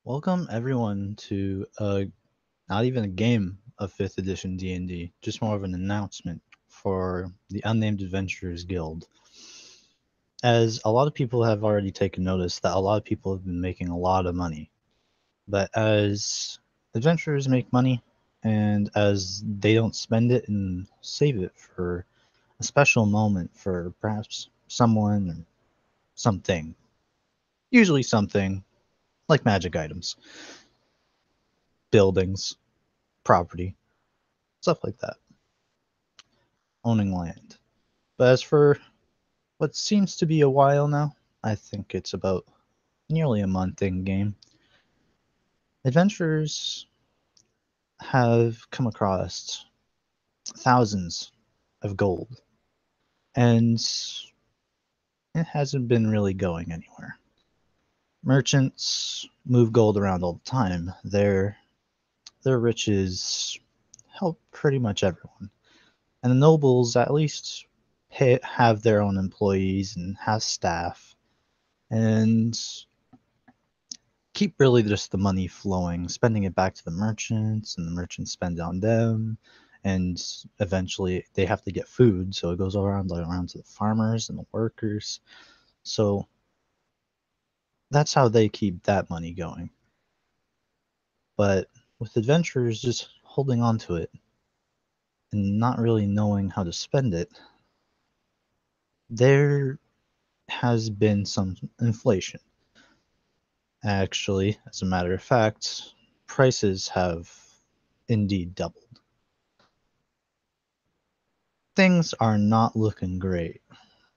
Welcome everyone to not even a game of 5th edition D&D, just more of an announcement for the Unnamed Adventurers Guild. As a lot of people have already taken notice that a lot of people have been making a lot of money. But as adventurers make money and as they don't spend it and save it for a special moment for perhaps someone or something, usually something like magic items, buildings, property, stuff like that, owning land. But as for what seems to be a while now, I think it's about nearly a month in game, adventurers have come across thousands of gold, and it hasn't been really going anywhere. Merchants move gold around all the time. Their riches help pretty much everyone. And the nobles at least have their own employees and have staff and keep really just the money flowing, spending it back to the merchants, and the merchants spend it on them, and eventually they have to get food, so it goes around to the farmers and the workers. So that's how they keep that money going. But with adventurers just holding on to it and not really knowing how to spend it, there has been some inflation. Actually, as a matter of fact, prices have indeed doubled. Things are not looking great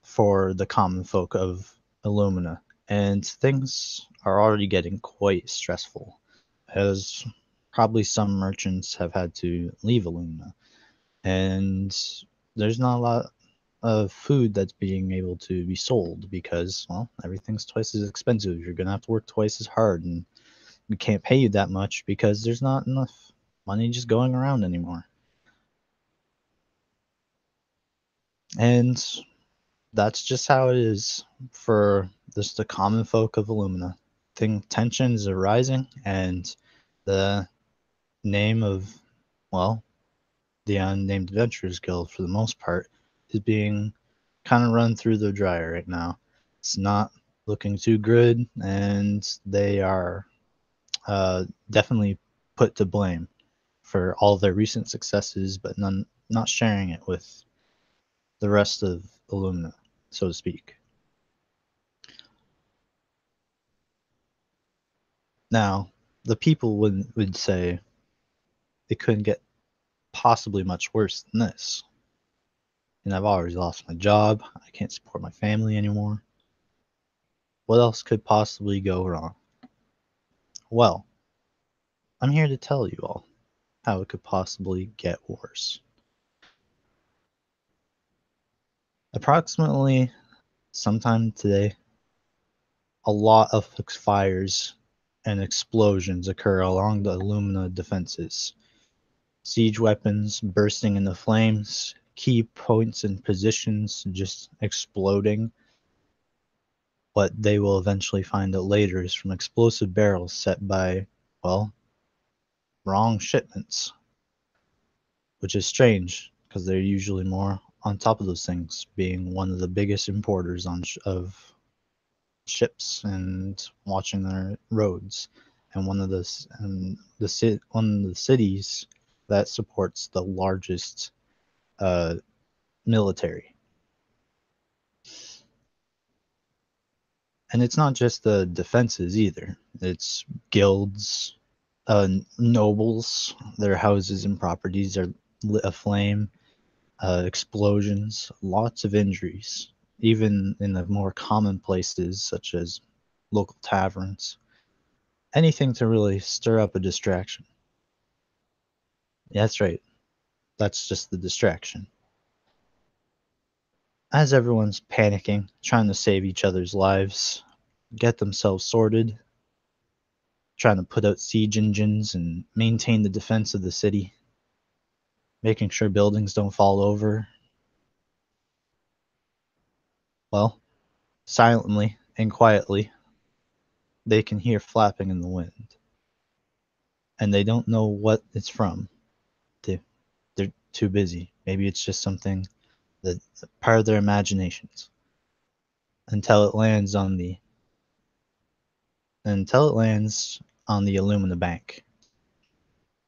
for the common folk of Illumina, and things are already getting quite stressful, as probably some merchants have had to leave Illumina, and there's not a lot of food that's being able to be sold because, well, everything's twice as expensive. You're gonna have to work twice as hard, and we can't pay you that much because there's not enough money just going around anymore. And that's just how it is for just the common folk of Illumina. Tensions are rising, and the name of, well, the Unnamed Adventurers Guild, for the most part, is being kind of run through the dryer right now. It's not looking too good, and they are definitely put to blame for all their recent successes, but not sharing it with the rest of Illumina, so to speak. Now, the people would say it couldn't get possibly much worse than this. And I've already lost my job. I can't support my family anymore. What else could possibly go wrong? Well, I'm here to tell you all how it could possibly get worse. Approximately sometime today, a lot of fires and explosions occur along the Illumina defenses. Siege weapons bursting into flames, key points and positions just exploding. What they will eventually find out later is from explosive barrels set by, well, wrong shipments, which is strange because they're usually more on top of those things, being one of the biggest importers of ships and watching their roads, and one of the cities that supports the largest uh, military. And it's not just the defenses either. It's guilds, nobles. Their houses and properties are lit aflame. Explosions, lots of injuries, even in the more common places such as local taverns. Anything to really stir up a distraction. Yeah, that's right. That's just the distraction. As everyone's panicking, trying to save each other's lives, get themselves sorted, trying to put out siege engines and maintain the defense of the city, making sure buildings don't fall over. Well, silently and quietly, they can hear flapping in the wind, and they don't know what it's from. They're too busy. Maybe it's just something that part of their imaginations until it lands on the Illumina Bank.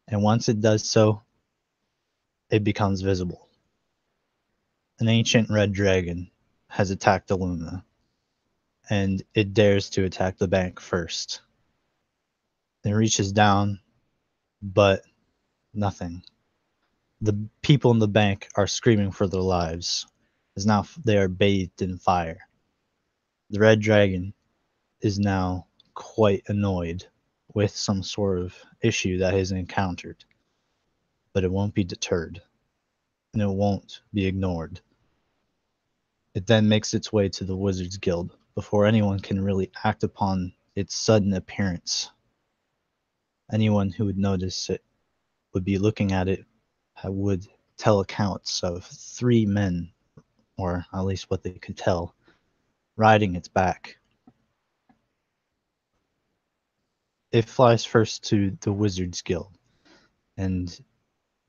And once it does so, it becomes visible. An ancient red dragon has attacked Illumina, and it dares to attack the bank first. It reaches down, but nothing. The people in the bank are screaming for their lives, as now they are bathed in fire. The red dragon is now quite annoyed with some sort of issue that has encountered, but it won't be deterred, and it won't be ignored. It then makes its way to the Wizards Guild before anyone can really act upon its sudden appearance. Anyone who would notice it would be looking at it would tell accounts of 3 men, or at least what they could tell, riding its back. It flies first to the Wizards Guild, and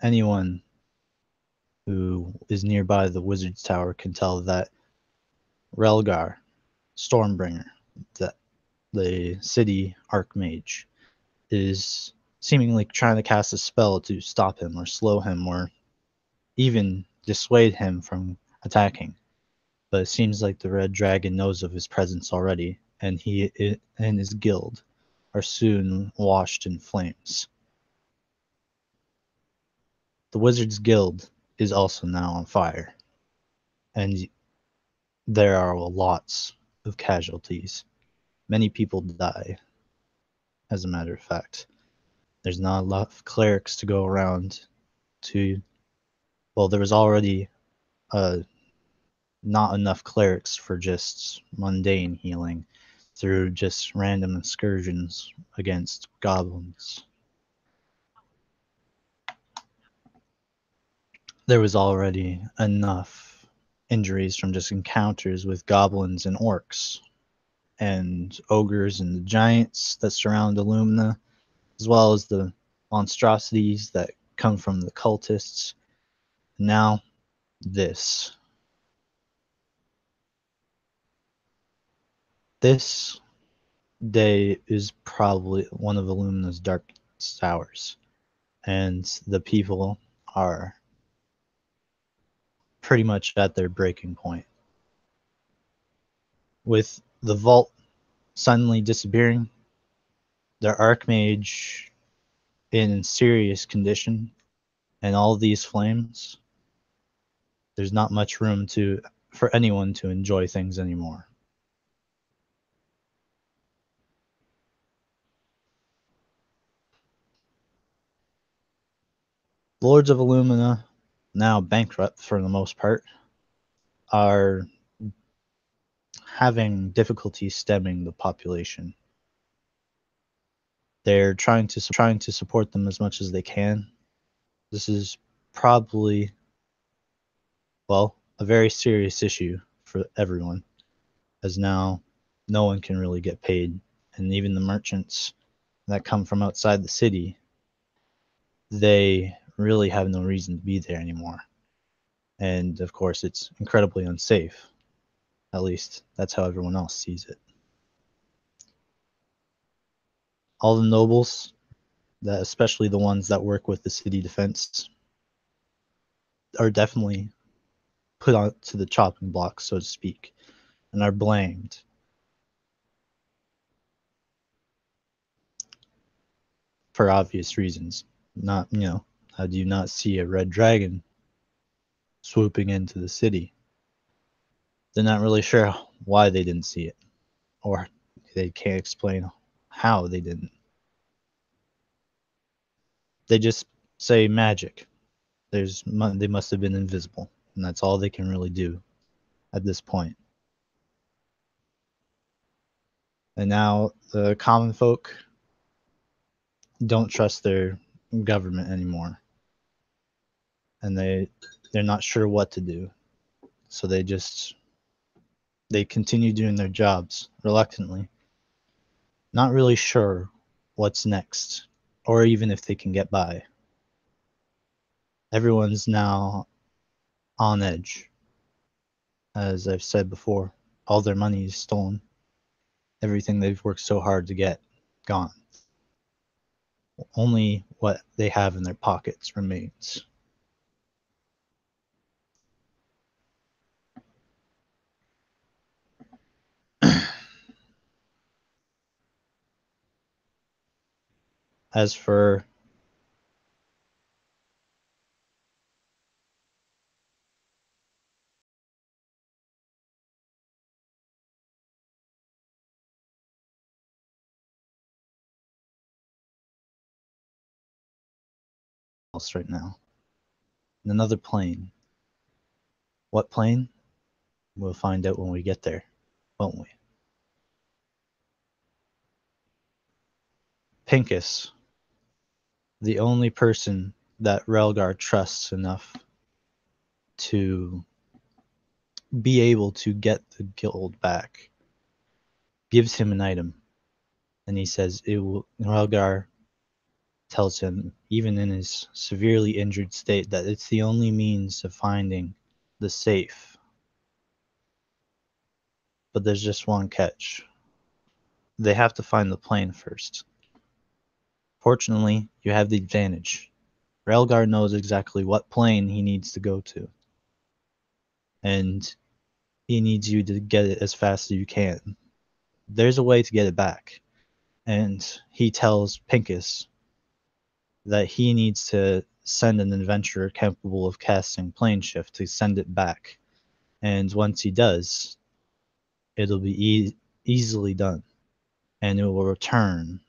anyone who is nearby the Wizard's Tower can tell that Relgar, Stormbringer, the city Archmage, is seemingly trying to cast a spell to stop him or slow him or even dissuade him from attacking. But it seems like the Red Dragon knows of his presence already, and he and his guild are soon washed in flames. The Wizards Guild is also now on fire, and there are lots of casualties. Many people die, as a matter of fact. There's not a lot of clerics to go around to. Well, there was already not enough clerics for just mundane healing through just random excursions against goblins. There was already enough injuries from just encounters with goblins and orcs and ogres and the giants that surround Illumina, as well as the monstrosities that come from the cultists. Now, this. This day is probably one of Illumina's darkest hours, and the people are pretty much at their breaking point. With the vault suddenly disappearing, their Archmage in serious condition, and all these flames, there's not much room for anyone to enjoy things anymore. Lords of Illumina, now bankrupt for the most part, are having difficulty stemming the population. They're trying to support them as much as they can. This is probably, well, a very serious issue for everyone, as now no one can really get paid, and even the merchants that come from outside the city, they really have no reason to be there anymore. And of course, it's incredibly unsafe. At least that's how everyone else sees it. All the nobles, especially the ones that work with the city defense, are definitely put on to the chopping block, so to speak, and are blamed. For obvious reasons. Not, how do you not see a red dragon swooping into the city? They're not really sure why they didn't see it, or they can't explain how they didn't. They just say magic. They must have been invisible, and that's all they can really do at this point. And now the common folk don't trust their government anymore, and they're not sure what to do, so they continue doing their jobs reluctantly, not really sure what's next, or even if they can get by. Everyone's now on edge. As I've said before, all their money is stolen. Everything they've worked so hard to get, gone. Only what they have in their pockets remains. As for else right now, in another plane. What plane? We'll find out when we get there, won't we? Pincus, the only person that Relgar trusts enough to be able to get the guild back, gives him an item, and he says it will. Relgar tells him, even in his severely injured state, that it's the only means of finding the safe. But there's just one catch. They have to find the plane first. Fortunately, you have the advantage. Relgar knows exactly what plane he needs to go to. And he needs you to get it as fast as you can. There's a way to get it back. And he tells Pincus that he needs to send an adventurer capable of casting plane shift to send it back. And once he does, it'll be easily done. And it will return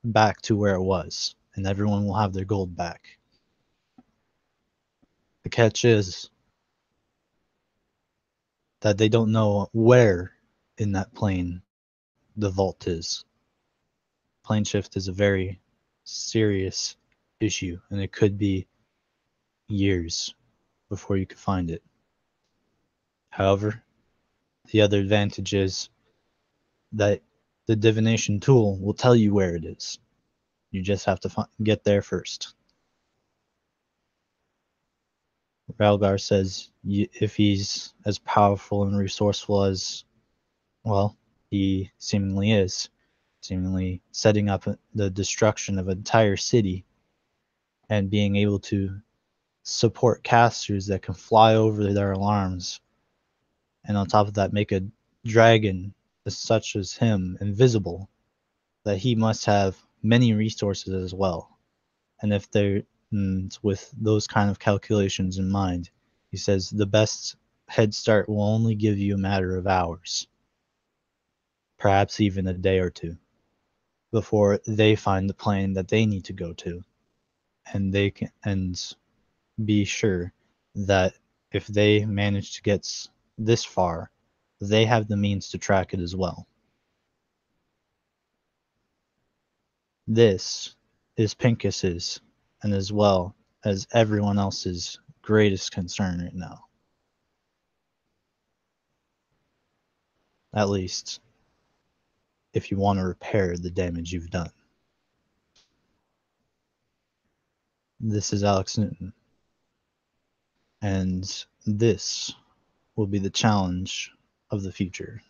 back to where it was. And everyone will have their gold back. The catch is that they don't know where in that plane the vault is. Plane shift is a very serious issue, and it could be years before you could find it. However, the other advantage is that the divination tool will tell you where it is. You just have to get there first. Ralgar says if he's as powerful and resourceful as, well, he seemingly is, seemingly setting up the destruction of an entire city and being able to support casters that can fly over their alarms, and on top of that make a dragon such as him invisible, that he must have many resources as well. And if they're with those kind of calculations in mind, he says the best head start will only give you a matter of hours, perhaps even a day or two, before they find the plane that they need to go to. And they can be sure that if they manage to get this far, they have the means to track it as well. This is Pincus's, and as well as everyone else's greatest concern right now. At least, if you want to repair the damage you've done. This is Alex Newton, and this will be the challenge of the future.